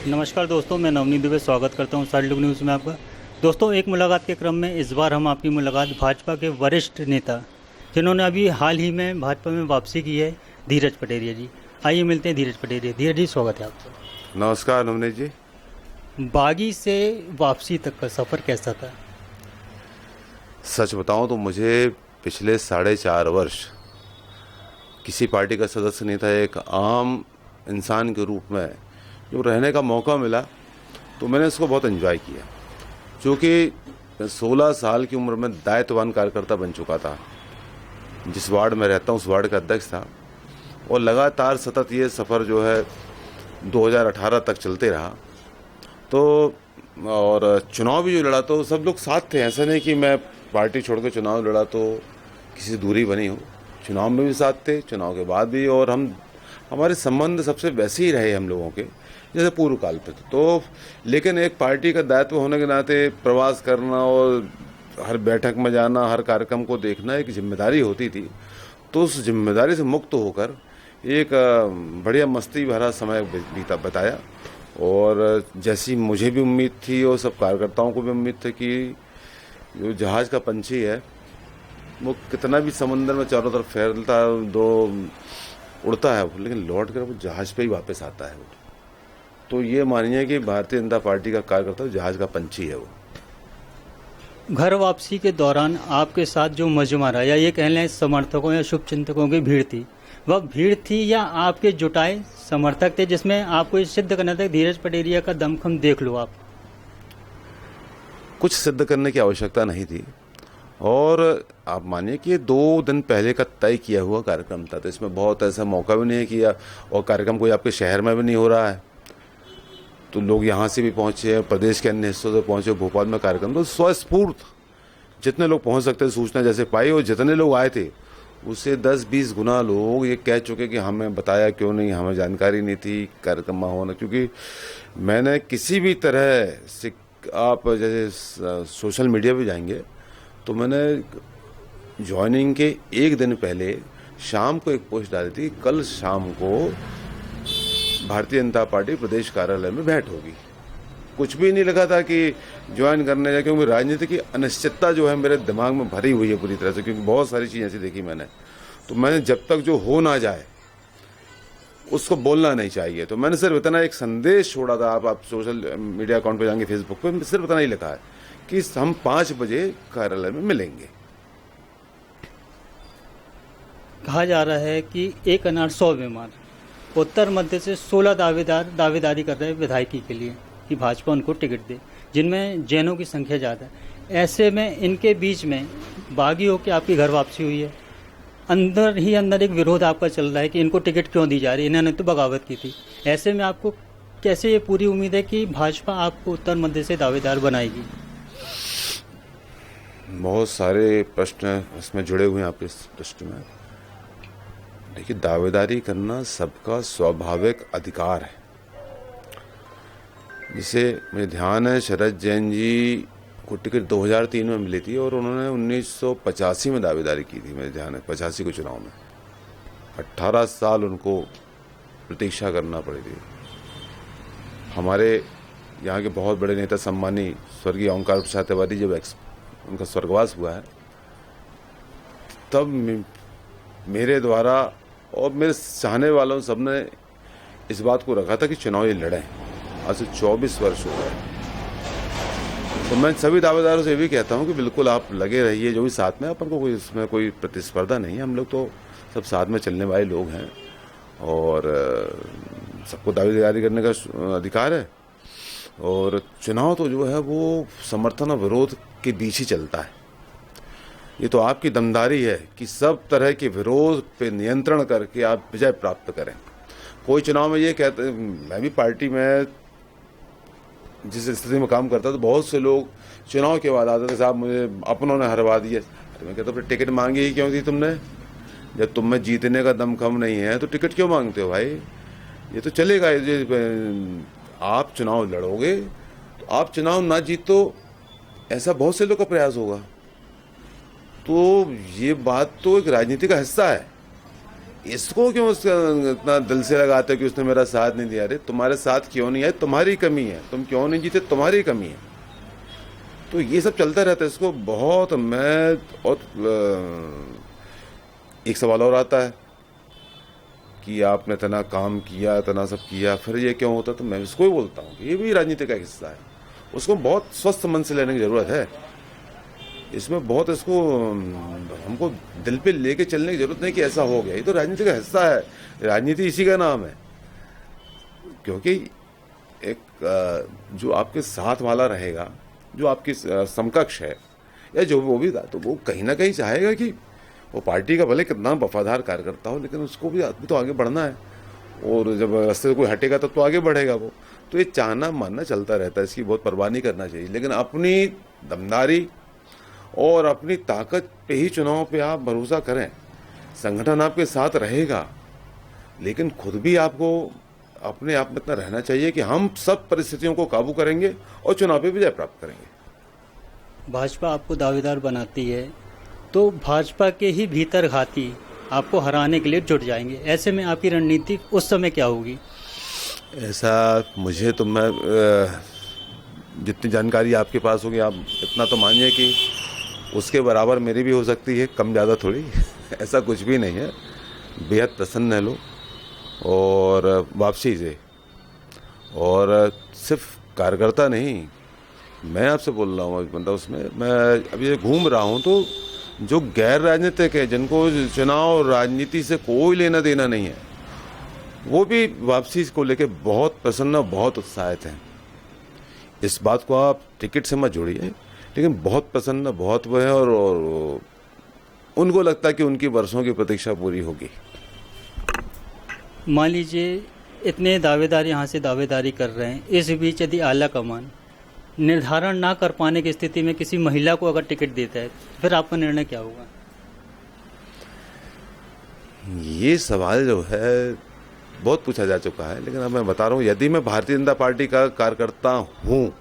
नमस्कार दोस्तों, मैं नवनीत दुबे स्वागत करता हूं साइड लुक न्यूज़ में आपका। दोस्तों, एक मुलाकात के क्रम में इस बार हम आपकी मुलाकात भाजपा के वरिष्ठ नेता जिन्होंने अभी हाल ही में भाजपा में वापसी की है, धीरज पटेरिया जी। आइए मिलते हैं धीरज पटेरिया। धीरज जी, स्वागत है आपका। नमस्कार नवनीत जी। बागी से वापसी तक का सफ़र कैसा था? सच बताऊं तो मुझे पिछले 4.5 वर्ष किसी पार्टी का सदस्य नहीं था, एक आम इंसान के रूप में जो रहने का मौका मिला तो मैंने इसको बहुत एंजॉय किया। क्योंकि 16 साल की उम्र में दायित्ववान कार्यकर्ता बन चुका था, जिस वार्ड में रहता हूँ उस वार्ड का अध्यक्ष था, और लगातार सतत ये सफ़र जो है 2018 तक चलते रहा। तो और चुनाव भी जो लड़ा तो सब लोग साथ थे, ऐसा नहीं कि मैं पार्टी छोड़ के चुनाव लड़ा तो किसी दूरी बनी हो। चुनाव में भी साथ थे, चुनाव के बाद भी, और हमारे संबंध सबसे वैसे ही रहे हम लोगों के जैसे पूर्व काल पे तो। लेकिन एक पार्टी का दायित्व होने के नाते प्रवास करना और हर बैठक में जाना, हर कार्यक्रम को देखना एक जिम्मेदारी होती थी। तो उस जिम्मेदारी से मुक्त होकर एक बढ़िया मस्ती भरा समय बताया। और जैसी मुझे भी उम्मीद थी और सब कार्यकर्ताओं को भी उम्मीद थी कि जो जहाज का पंछी है वो कितना भी समंदर में चारों तरफ फैलता उड़ता है, लेकिन लौट कर वो जहाज पे ही वापस आता है। तो ये मानिए कि भारतीय जनता पार्टी का कार्यकर्ता जहाज का पंछी है वो। घर वापसी के दौरान आपके साथ जो मजमा रहा, या ये कह लें समर्थकों या शुभचिंतकों की भीड़ थी, वह भीड़ थी या आपके जुटाए समर्थक थे जिसमें आपको ये सिद्ध करना था धीरज पटेरिया का दमखम देख लो आप? कुछ सिद्ध करने की आवश्यकता नहीं थी, और आप मानिए कि 2 दिन पहले का तय किया हुआ कार्यक्रम था, तो इसमें बहुत ऐसा मौका भी नहीं किया, और कार्यक्रम कोई आपके शहर में भी नहीं हो रहा है। तो लोग यहाँ से भी पहुँचे, प्रदेश के अन्य हिस्सों से पहुँचे, भोपाल में कार्यक्रम तो स्वस्फूर्त जितने लोग पहुँच सकते थे सूचना जैसे पाई, और जितने लोग आए थे उससे 10-20 गुना लोग ये कह चुके कि हमें बताया क्यों नहीं, हमें जानकारी नहीं थी कार्यक्रम में होना। क्योंकि मैंने किसी भी तरह से, आप जैसे सोशल मीडिया पे जाएंगे तो मैंने ज्वाइनिंग के 1 दिन पहले शाम को एक पोस्ट डाली थी, कल शाम को भारतीय जनता पार्टी प्रदेश कार्यालय में भेंट होगी। कुछ भी नहीं लगा था कि ज्वाइन करने जाए, क्योंकि राजनीति की अनिश्चितता जो है मेरे दिमाग में भरी हुई है पूरी तरह से, क्योंकि बहुत सारी चीज़ें ऐसी देखी मैंने। तो मैंने जब तक जो हो ना जाए उसको बोलना नहीं चाहिए, तो मैंने सिर्फ इतना एक संदेश छोड़ा था। आप सोशल मीडिया अकाउंट पे जाएंगे, फेसबुक पे, सिर्फ इतना ही लिखा है कि हम 5 बजे कार्यालय में मिलेंगे। कहा जा रहा है कि एक अनार 100 बीमार। उत्तर मध्य से 16 दावेदारी कर रहे हैं विधायकी के लिए कि भाजपा उनको टिकट दे, जिनमें जैनों की संख्या ज़्यादा है। ऐसे में इनके बीच में बागी होकर आपकी घर वापसी हुई है। अंदर ही अंदर एक विरोध आपका चल रहा है कि इनको टिकट क्यों दी जा रही है, इन्होंने तो बगावत की थी। ऐसे में आपको कैसे ये पूरी उम्मीद है कि भाजपा आपको उत्तर मध्य से दावेदार बनाएगी? बहुत सारे प्रश्न इसमें जुड़े हुए हैं आपके इस प्रश्न में। देखिए, दावेदारी करना सबका स्वाभाविक अधिकार है। जिसे मुझे ध्यान है, शरद जैन जी को टिकट 2003 में मिली थी और उन्होंने 1985 में दावेदारी की थी, मेरे ध्यान है 85 के चुनाव में। 18 साल उनको प्रतीक्षा करना पड़ी थी। हमारे यहाँ के बहुत बड़े नेता सम्मानी स्वर्गीय ओंकार प्रसाद तिवारी जब उनका स्वर्गवास हुआ है, तब मेरे द्वारा और मेरे चाहने वालों सबने इस बात को रखा था कि चुनाव ये लड़ें। आज से 24 वर्ष हो गए। तो मैं सभी दावेदारों से भी कहता हूं कि बिल्कुल आप लगे रहिए, जो भी साथ में, अपन को कोई इसमें कोई प्रतिस्पर्धा नहीं है। हम लोग तो सब साथ में चलने वाले लोग हैं, और सबको दावेदारी करने का अधिकार है। और चुनाव तो जो है वो समर्थन और विरोध के बीच ही चलता है। ये तो आपकी दमदारी है कि सब तरह के विरोध पे नियंत्रण करके आप विजय प्राप्त करें। कोई चुनाव में ये कहते, मैं भी पार्टी में जिस स्थिति में काम करता तो बहुत से लोग चुनाव के बाद आते थे, साहब मुझे अपनों ने हरवा दिया। मैं कहता फिर टिकट मांगी ही क्यों थी तुमने? जब तुम में जीतने का दमखम नहीं है तो टिकट क्यों मांगते हो भाई? ये तो चलेगा, आप चुनाव लड़ोगे तो आप चुनाव ना जीतो, ऐसा बहुत से लोग का प्रयास होगा। तो ये बात तो एक राजनीति का हिस्सा है। इसको क्यों इतना दिल से लगाते हो कि उसने मेरा साथ नहीं दिया? अरे तुम्हारे साथ क्यों नहीं है, तुम्हारी कमी है। तुम क्यों नहीं जीते, तुम्हारी कमी है। तो ये सब चलता रहता है। इसको बहुत मैं और एक सवाल और आता है कि आपने इतना काम किया, इतना सब किया, फिर ये क्यों होता? तो मैं इसको ही बोलता हूँ कि ये भी राजनीति का हिस्सा है। उसको बहुत स्वस्थ मन से लेने की ज़रूरत है। इसमें बहुत इसको हमको दिल पे लेके चलने की ज़रूरत नहीं कि ऐसा हो गया। ये तो राजनीति का हिस्सा है, राजनीति इसी का नाम है। क्योंकि एक जो आपके साथ वाला रहेगा, जो आपकी समकक्ष है या जो वो भी था, तो वो कहीं ना कहीं चाहेगा कि वो पार्टी का भले कितना वफादार कार्यकर्ता हो, लेकिन उसको भी आदमी तो आगे बढ़ना है। और जब रास्ते से कोई हटेगा तब तो आगे बढ़ेगा वो। तो ये चाहना मानना चलता रहता है, इसकी बहुत परवाह नहीं करना चाहिए। लेकिन अपनी दमदारी और अपनी ताकत पे ही चुनाव पे आप भरोसा करें। संगठन आपके साथ रहेगा, लेकिन खुद भी आपको अपने आप में इतना रहना चाहिए कि हम सब परिस्थितियों को काबू करेंगे और चुनाव पे विजय प्राप्त करेंगे। भाजपा आपको दावेदार बनाती है तो भाजपा के ही भीतर घाती आपको हराने के लिए जुट जाएंगे। ऐसे में आपकी रणनीति उस समय क्या होगी? ऐसा मुझे तो मैं जितनी जानकारी आपके पास होगी, आप इतना तो मानिए कि उसके बराबर मेरी भी हो सकती है, कम ज़्यादा थोड़ी। ऐसा कुछ भी नहीं है। बेहद प्रसन्न है लोग और वापसी से। और सिर्फ कार्यकर्ता नहीं, मैं आपसे बोल रहा हूँ, मतलब उसमें मैं अभी ये घूम रहा हूँ, तो जो गैर राजनीतिक है, जिनको चुनाव राजनीति से कोई लेना देना नहीं है, वो भी वापसी को लेके बहुत प्रसन्न, बहुत उत्साहित हैं। इस बात को आप टिकट से मत जोड़िए, लेकिन बहुत प्रसन्न, बहुत वो है। और उनको लगता है कि उनकी वर्षों की प्रतीक्षा पूरी होगी। मान लीजिए इतने दावेदार यहाँ से दावेदारी कर रहे हैं, इस बीच यदि आला कमान निर्धारण ना कर पाने की स्थिति में किसी महिला को अगर टिकट देता है, फिर आपका निर्णय क्या होगा? ये सवाल जो है बहुत पूछा जा चुका है, लेकिन अब मैं बता रहा हूँ, यदि मैं भारतीय जनता पार्टी का कार्यकर्ता हूँ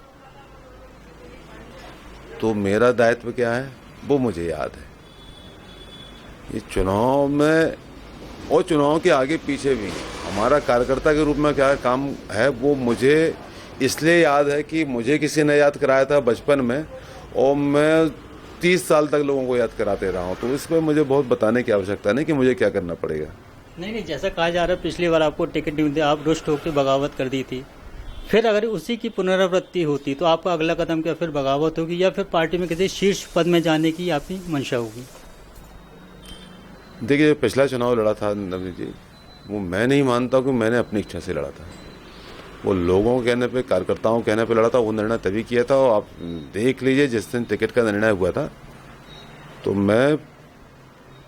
तो मेरा दायित्व क्या है वो मुझे याद है। ये चुनाव में और चुनाव के आगे पीछे भी हमारा कार्यकर्ता के रूप में क्या काम है वो मुझे इसलिए याद है कि मुझे किसी ने याद कराया था बचपन में, और मैं 30 साल तक लोगों को याद कराते रहा हूँ। तो इसमें मुझे बहुत बताने की आवश्यकता नहीं कि मुझे क्या करना पड़ेगा। नहीं, जैसा कहा जा रहा है पिछली बार आपको टिकट नहीं दी, आप रुष्ट होकर बगावत कर दी थी। फिर अगर उसी की पुनरावृत्ति होती तो आपका अगला कदम क्या? फिर बगावत होगी या फिर पार्टी में किसी शीर्ष पद में जाने की आपकी मंशा होगी? देखिए, पिछला चुनाव लड़ा था नवनीत जी, वो मैं नहीं मानता कि मैंने अपनी इच्छा से लड़ा था। वो लोगों के कहने पे, कार्यकर्ताओं के कहने पे लड़ा था। वो निर्णय तभी किया था, और आप देख लीजिए जिस दिन टिकट का निर्णय हुआ था तो मैं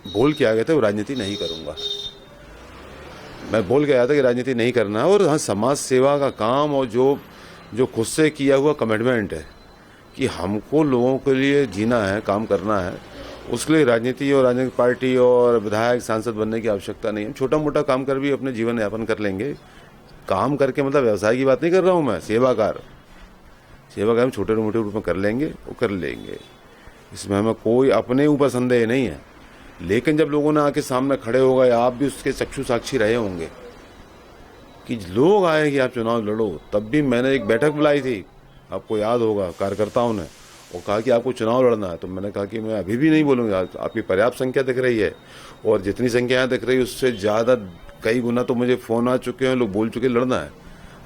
बोल के आ गया था वो राजनीति नहीं करूँगा। मैं बोल के आया था कि राजनीति नहीं करना है। और हाँ, समाज सेवा का काम और जो खुद से किया हुआ कमिटमेंट है कि हमको लोगों के लिए जीना है, काम करना है, उसके लिए राजनीति और राजनीतिक पार्टी और विधायक सांसद बनने की आवश्यकता नहीं है। छोटा मोटा काम कर भी अपने जीवन यापन कर लेंगे। काम करके मतलब व्यवसाय की बात नहीं कर रहा हूँ मैं, सेवा हम छोटे मोटे रूप में कर लेंगे, वो कर लेंगे। इसमें हमें कोई अपने ऊपर संदेह नहीं है। लेकिन जब लोगों ने आके सामने खड़े हो गए, आप भी उसके चक्षु साक्षी रहे होंगे कि लोग आए कि आप चुनाव लड़ो, तब भी मैंने एक बैठक बुलाई थी, आपको याद होगा, कार्यकर्ताओं ने, और कहा कि आपको चुनाव लड़ना है। तो मैंने कहा कि मैं अभी भी नहीं बोलूँगा, आपकी पर्याप्त संख्या दिख रही है, और जितनी संख्या यहाँ दिख रही है उससे ज़्यादा कई गुना तो मुझे फ़ोन आ चुके हैं, लोग बोल चुके लड़ना है,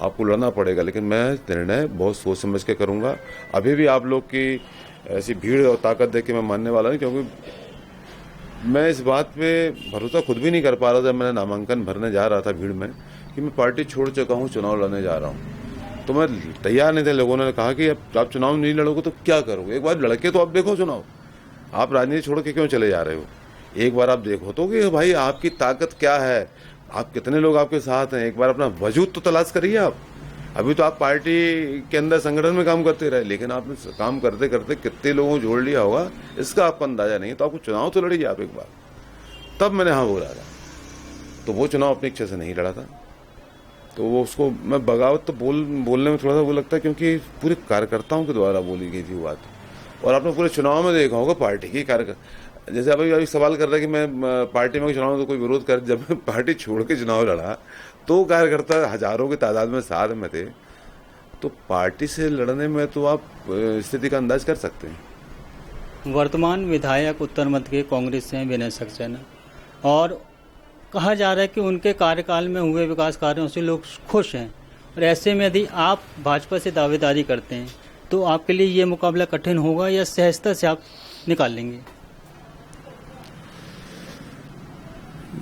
आपको लड़ना पड़ेगा। लेकिन मैं निर्णय बहुत सोच समझ के करूँगा। अभी भी आप लोग की ऐसी भीड़ और ताकत देख के मैं मानने वाला नहीं, क्योंकि मैं इस बात पे भरोसा खुद भी नहीं कर पा रहा था। मैंने नामांकन भरने जा रहा था भीड़ में कि मैं पार्टी छोड़ चुका हूँ, चुनाव लड़ने जा रहा हूँ, तो मैं तैयार नहीं थे। लोगों ने कहा कि अब आप चुनाव नहीं लड़ोगे तो क्या करोगे, एक बार लड़के तो आप देखो चुनाव, आप राजनीति छोड़ के क्यों चले जा रहे हो, एक बार आप देखो तो कि भाई आपकी ताकत क्या है, आप कितने लोग आपके साथ हैं, एक बार अपना वजूद तो तलाश करिए आप। अभी तो आप पार्टी के अंदर संगठन में काम करते रहे, लेकिन आपने काम करते करते कितने लोगों को जोड़ लिया होगा इसका आपको अंदाजा नहीं है। तो आपको चुनाव तो लड़िए आप एक बार। तब मैंने हाँ बोला था, तो वो चुनाव अपनी इच्छा से नहीं लड़ा था। तो वो उसको मैं बगावत तो बोलने में थोड़ा सा वो लगता है, क्योंकि पूरे कार्यकर्ताओं के द्वारा बोली गई थी वो बात। और आपने पूरे चुनाव में देखा होगा पार्टी की जैसे अभी अभी सवाल कर रहे हैं कि मैं पार्टी में चुनाव तो कोई विरोध कर, जब मैं पार्टी छोड़ के चुनाव लड़ा तो कार्यकर्ता हजारों की तादाद में साथ में थे, तो पार्टी से लड़ने में तो आप स्थिति का अंदाज कर सकते हैं। वर्तमान विधायक उत्तर मध्य के कांग्रेस से हैं विनय सक्सेना, और कहा जा रहा है कि उनके कार्यकाल में हुए विकास कार्यों से लोग खुश हैं, और ऐसे में यदि आप भाजपा से दावेदारी करते हैं तो आपके लिए ये मुकाबला कठिन होगा या सहजता से आप निकाल लेंगे?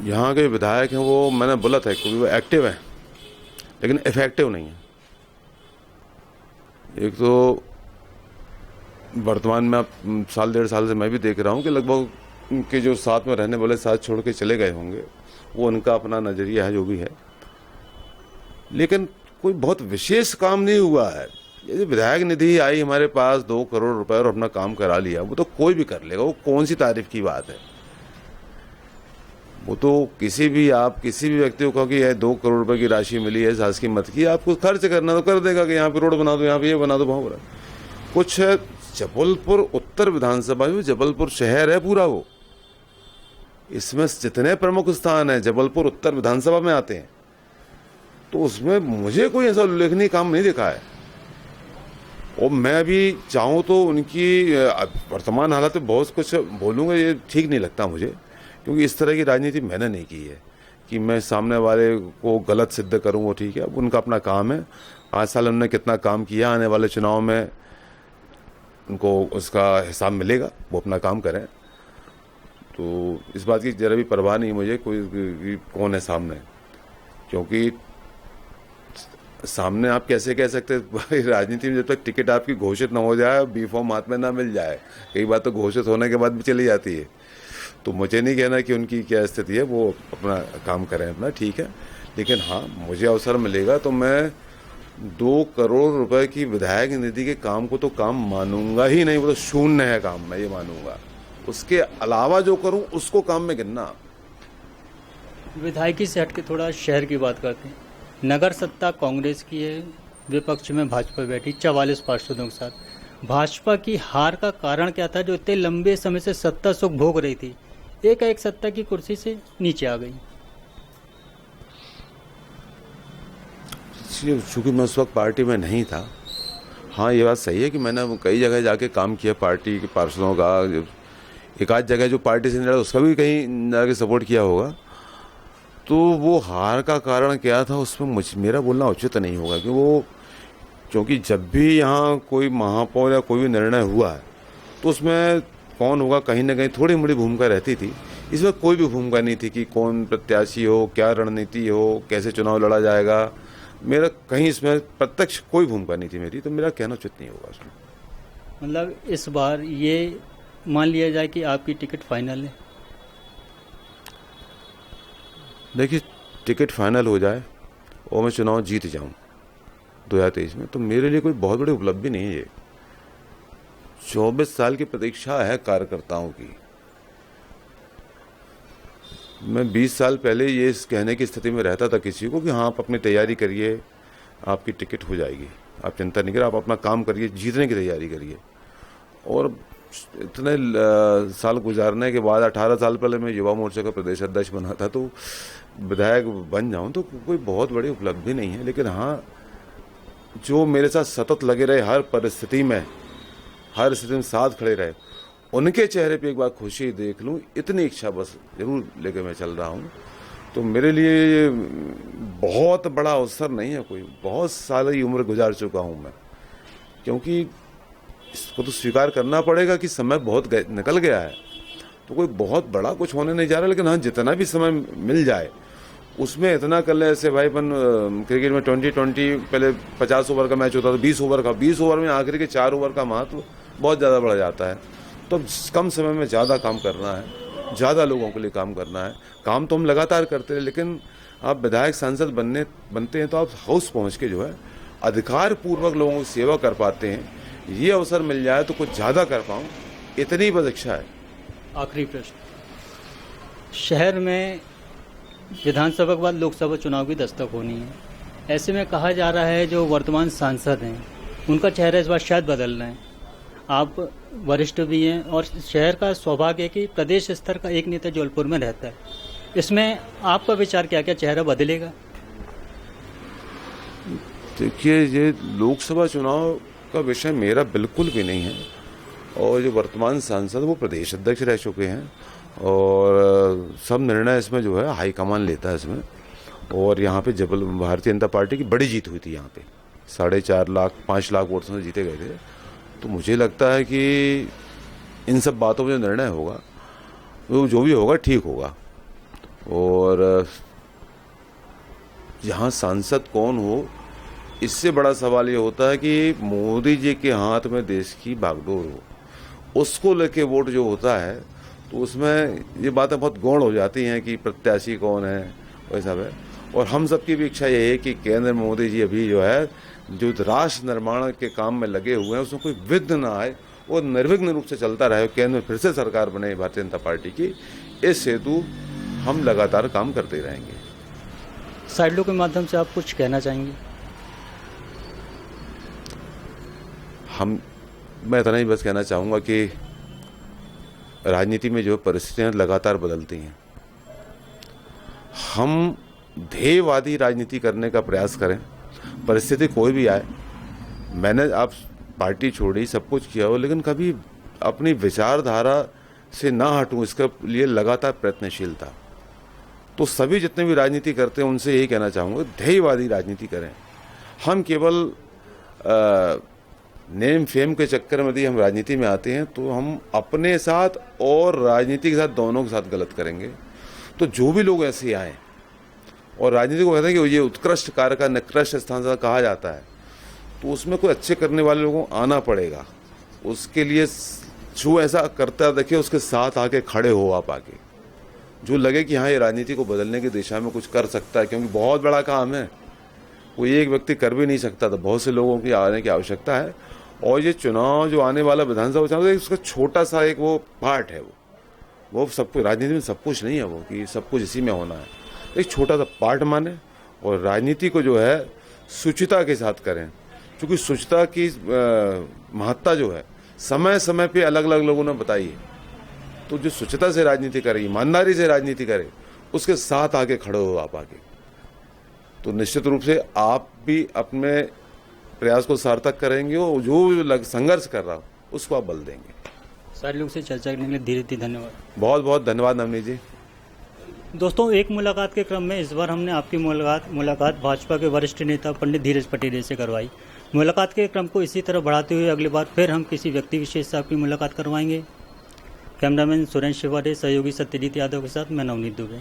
यहाँ के विधायक हैं वो, मैंने बोला था कि वो एक्टिव हैं लेकिन इफेक्टिव नहीं है। एक तो वर्तमान में आप साल डेढ़ साल से मैं भी देख रहा हूँ कि लगभग उनके जो साथ में रहने वाले साथ छोड़ के चले गए होंगे, वो उनका अपना नज़रिया है जो भी है, लेकिन कोई बहुत विशेष काम नहीं हुआ है। ये विधायक निधि आई हमारे पास 2 करोड़ रुपए और अपना काम करा लिया, वो तो कोई भी कर लेगा, वो कौन सी तारीफ की बात है। वो तो किसी भी व्यक्ति को कहो कि यह 2 करोड़ रुपए की राशि मिली है शासकीय मत की, आपको खर्च करना तो कर देगा कि यहाँ पे रोड बना दो, यहाँ पे ये बना दो, वहाँ बना। कुछ जबलपुर उत्तर विधानसभा में, जबलपुर शहर है पूरा, वो इसमें जितने प्रमुख स्थान है जबलपुर उत्तर विधानसभा में आते हैं, तो उसमें मुझे कोई ऐसा उल्लेखनीय काम नहीं दिखा है। और मैं अभी चाहूँ तो उनकी वर्तमान हालत में बहुत कुछ बोलूँगा, ये ठीक नहीं लगता मुझे, क्योंकि इस तरह की राजनीति मैंने नहीं की है कि मैं सामने वाले को गलत सिद्ध करूँ। वो ठीक है, अब उनका अपना काम है, 5 साल उन्होंने कितना काम किया, आने वाले चुनाव में उनको उसका हिसाब मिलेगा, वो अपना काम करें। तो इस बात की जरा भी परवाह नहीं मुझे कोई कौन है सामने, क्योंकि सामने आप कैसे कह सकते हैं राजनीति में जब तक टिकट आपकी घोषित ना हो जाए, बी फॉर्म हाथ में ना मिल जाए, कई बार तो घोषित होने के बाद भी चली जाती है। तो मुझे नहीं कहना कि उनकी क्या स्थिति है, वो अपना काम करें अपना, ठीक है, लेकिन हाँ मुझे अवसर मिलेगा तो मैं 2 करोड़ रुपए की विधायक निधि के काम को तो काम मानूंगा ही नहीं, वो तो शून्य है काम, मैं ये मानूंगा। उसके अलावा जो करूं उसको काम में गिनना। विधायकी से हट के थोड़ा शहर की बात करते हैं। नगर सत्ता कांग्रेस की है, विपक्ष में भाजपा बैठी 44 पार्षदों के साथ। भाजपा की हार का कारण क्या था जो इतने लंबे समय से सत्ता सुख भोग रही थी, एक सत्ता की कुर्सी से नीचे आ गई? चूंकि मैं उस वक्त पार्टी में नहीं था। हाँ ये बात सही है कि मैंने कई जगह जाके काम किया पार्टी के पार्षदों का, एक आध जगह जो पार्टी से नहीं लड़ा उसका भी कहीं जाके सपोर्ट किया होगा। तो वो हार का कारण क्या था उसमें मेरा बोलना उचित नहीं होगा कि वो, क्योंकि जब भी यहाँ कोई महापौर या कोई भी निर्णय हुआ है तो उसमें कौन होगा कहीं ना कहीं थोड़ी मोड़ी भूमिका रहती थी। इसमें कोई भी भूमिका नहीं थी कि कौन प्रत्याशी हो, क्या रणनीति हो, कैसे चुनाव लड़ा जाएगा, मेरा कहीं इसमें प्रत्यक्ष कोई भूमिका नहीं थी मेरी, तो मेरा कहना उचित नहीं होगा उसमें। मतलब इस बार ये मान लिया जाए कि आपकी टिकट फाइनल है? देखिए टिकट फाइनल हो जाए और मैं चुनाव जीत जाऊं 2023 में, तो मेरे लिए कोई बहुत बड़ी उपलब्धि नहीं है ये। 24 साल की प्रतीक्षा है कार्यकर्ताओं की। मैं 20 साल पहले ये कहने की स्थिति में रहता था किसी को कि हाँ आप अपनी तैयारी करिए, आपकी टिकट हो जाएगी, आप चिंता नहीं करिए, आप अपना काम करिए, जीतने की तैयारी करिए। और इतने साल गुजारने के बाद 18 साल पहले मैं युवा मोर्चा का प्रदेश अध्यक्ष बना था, तो विधायक बन जाऊं तो कोई बहुत बड़ी उपलब्धि नहीं है। लेकिन हाँ जो मेरे साथ सतत लगे रहे, हर स्थिति में साथ खड़े रहे, उनके चेहरे पे एक बार खुशी देख लूं, इतनी इच्छा बस जरूर लेके मैं चल रहा हूं। तो मेरे लिए बहुत बड़ा अवसर नहीं है कोई, बहुत सारी उम्र गुजार चुका हूं मैं, क्योंकि इसको तो स्वीकार करना पड़ेगा कि समय बहुत निकल गया है, तो कोई बहुत बड़ा कुछ होने नहीं जा रहा। लेकिन हाँ जितना भी समय मिल जाए उसमें इतना कर ले, ऐसे भाई क्रिकेट में 20-20 पहले 50 ओवर का मैच होता था, 20 ओवर का, 20 ओवर में आखिर के 4 ओवर का महत्व बहुत ज़्यादा बढ़ जाता है। तो कम समय में ज़्यादा काम करना है, ज़्यादा लोगों के लिए काम करना है। काम तो हम लगातार करते हैं, लेकिन आप विधायक सांसद बनते हैं तो आप हाउस पहुँच के जो है अधिकार पूर्वक लोगों की सेवा कर पाते हैं। ये अवसर मिल जाए तो कुछ ज़्यादा कर पाऊँ, इतनी बस इच्छा है। आखिरी प्रश्न, शहर में विधानसभा के बाद लोकसभा चुनाव की दस्तक होनी है, ऐसे में कहा जा रहा है जो वर्तमान सांसद हैं उनका चेहरा इस बार शायद बदलना है। आप वरिष्ठ भी हैं और शहर का सौभाग्य है कि प्रदेश स्तर का एक नेता जबलपुर में रहता है। इसमें आपका विचार क्या क्या चेहरा बदलेगा? देखिए, ये लोकसभा चुनाव का विषय मेरा बिल्कुल भी नहीं है और जो वर्तमान सांसद वो प्रदेश अध्यक्ष रह चुके हैं और सब निर्णय इसमें जो है हाईकमान लेता है इसमें। और यहाँ पे भारतीय जनता पार्टी की बड़ी जीत हुई थी, यहाँ पे 4.5 लाख 5 लाख वोटों से जीते गए थे। तो मुझे लगता है कि इन सब बातों में जो निर्णय होगा वो जो भी होगा ठीक होगा। और यहाँ सांसद कौन हो, इससे बड़ा सवाल ये होता है कि मोदी जी के हाथ में देश की बागडोर हो, उसको लेके वोट जो होता है तो उसमें ये बातें बहुत गौण हो जाती हैं कि प्रत्याशी कौन है, वैसा है। और हम सबकी भी इच्छा ये है कि केंद्र में मोदी जी अभी जो है जो राष्ट्र निर्माण के काम में लगे हुए हैं उसमें कोई विघ्न ना आए और निर्विघ्न रूप से चलता रहे, केंद्र में फिर से सरकार बने भारतीय जनता पार्टी की। इस हेतु हम लगातार काम करते रहेंगे। साइडलो के माध्यम से आप कुछ कहना चाहेंगे? मैं इतना ही बस कहना चाहूँगा कि राजनीति में जो परिस्थितियाँ लगातार बदलती हैं, हम ध्येयवादी राजनीति करने का प्रयास करें, परिस्थिति कोई भी आए। मैंने आप पार्टी छोड़ी, सब कुछ किया हो, लेकिन कभी अपनी विचारधारा से ना हटूं, इसके लिए लगातार प्रयत्नशील था। तो सभी जितने भी राजनीति करते हैं उनसे यही कहना चाहूँगा, ध्येयवादी राजनीति करें। हम केवल नेम फेम के चक्कर में यदि हम राजनीति में आते हैं तो हम अपने साथ और राजनीति के साथ दोनों के साथ गलत करेंगे। तो जो भी लोग ऐसे आए और राजनीति को कहते हैं कि ये उत्कृष्ट कार्य का निकृष्ट स्थान से कहा जाता है, तो उसमें कोई अच्छे करने वाले लोगों को आना पड़ेगा। उसके लिए जो ऐसा करता है देखिए उसके साथ आके खड़े हो आप आगे, जो लगे कि हाँ ये राजनीति को बदलने की दिशा में कुछ कर सकता है, क्योंकि बहुत बड़ा काम है, कोई एक व्यक्ति कर भी नहीं सकता, तो बहुत से लोगों की आने की आवश्यकता है। और ये चुनाव जो आने वाला विधानसभा चुनाव है उसका छोटा सा एक वो पार्ट है, वो सब कुछ राजनीति में सब कुछ नहीं है, वो कि सब कुछ इसी में होना है। एक छोटा सा पार्ट माने और राजनीति को जो है शुचिता के साथ करें, क्योंकि शुचिता की महत्ता जो है समय समय पे अलग अलग लोगों ने बताई है। तो जो शुचिता से राजनीति करे, ईमानदारी से राजनीति करे, उसके साथ आके खड़े हो आप आगे, तो निश्चित रूप से आप भी अपने प्रयास को सार्थक करेंगे और जो संघर्ष कर रहा हो उसको आप बल देंगे। सारे लोग से चर्चा करने के लिए धीरे धीरे धन्यवाद। बहुत बहुत धन्यवाद नवनीत जी। दोस्तों, एक मुलाकात के क्रम में इस बार हमने आपकी मुलाकात भाजपा के वरिष्ठ नेता पंडित धीरज पटेल से करवाई। मुलाकात के क्रम को इसी तरह बढ़ाते हुए अगली बार फिर हम किसी व्यक्ति विशेष से आपकी मुलाकात करवाएंगे। कैमरामैन सुरेंद्र शिवारे, सहयोगी सत्यजीत यादव के साथ मैं नवनीत दुबे।